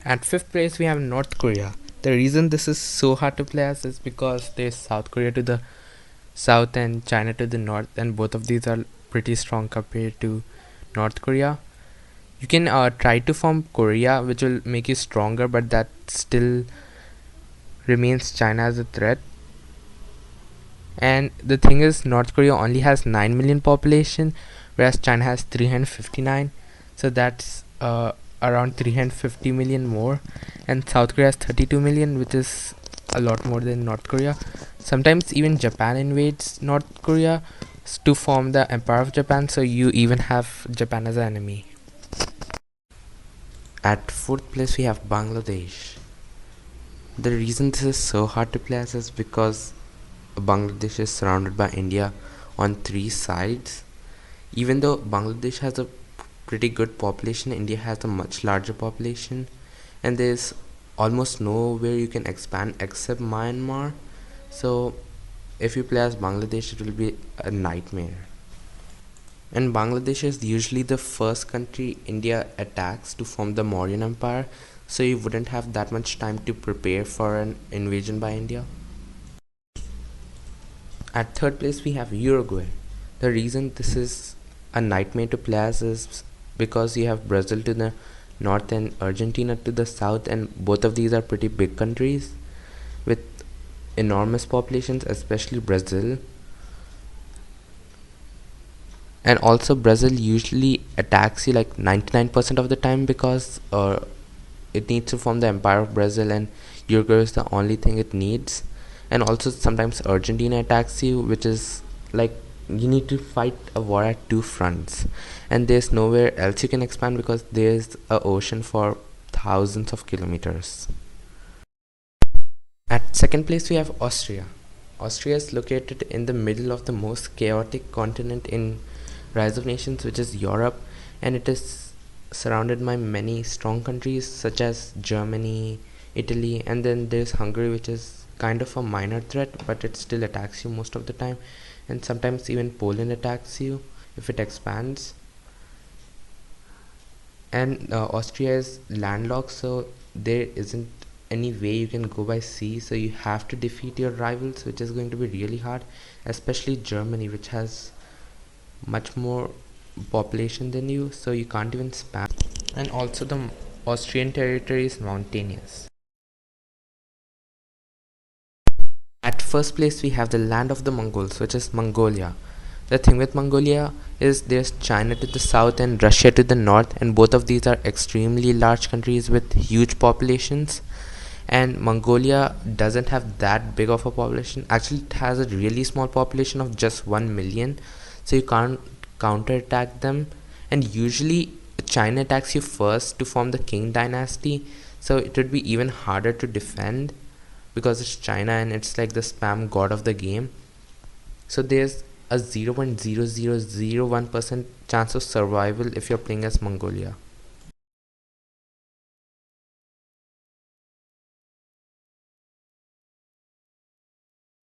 At fifth place, we have North Korea. The reason this is so hard to play as is because there's South Korea to the south and China to the north, and both of these are pretty strong compared to North Korea. You can try to form Korea, which will make you stronger, but that still remains China as a threat. And the thing is, North Korea only has 9 million population, whereas China has 359. So that's around 350 million more. And South Korea has 32 million, which is a lot more than North Korea. Sometimes even Japan invades North Korea to form the Empire of Japan, so you even have Japan as an enemy. At fourth place, we have Bangladesh. The reason this is so hard to play as is because Bangladesh is surrounded by India on three sides. Even though Bangladesh has a pretty good population, India has a much larger population, and there's almost nowhere you can expand except Myanmar. So if you play as Bangladesh, it will be a nightmare. And Bangladesh is usually the first country India attacks to form the Mauryan Empire, so you wouldn't have that much time to prepare for an invasion by India. At third place, we have Uruguay. The reason this is a nightmare to play as is because you have Brazil to the north and Argentina to the south, and both of these are pretty big countries with enormous populations, especially Brazil. And also, Brazil usually attacks you like 99% of the time because it needs to form the Empire of Brazil, and Uruguay is the only thing it needs. And also sometimes Argentina attacks you, which is like you need to fight a war at two fronts, and there's nowhere else you can expand because there's a ocean for thousands of kilometers. At second place, we have Austria. Austria is located in the middle of the most chaotic continent in Rise of Nations, which is Europe, and it is surrounded by many strong countries such as Germany, Italy, and then there's Hungary, which is kind of a minor threat, but it still attacks you most of the time, and sometimes even Poland attacks you if it expands. And Austria is landlocked, so there isn't any way you can go by sea, so you have to defeat your rivals, which is going to be really hard, especially Germany, which has much more population than you, so you can't even spam. And also the Austrian territory is mountainous. At first place, we have the land of the Mongols, which is Mongolia. The thing with Mongolia is there's China to the south and Russia to the north, and both of these are extremely large countries with huge populations. And Mongolia doesn't have that big of a population. Actually, it has a really small population of just 1 million, so you can't counterattack them. And usually, China attacks you first to form the Qing dynasty, so it would be even harder to defend because it's China and it's like the spam god of the game. So there's a 0.0001% chance of survival if you're playing as Mongolia.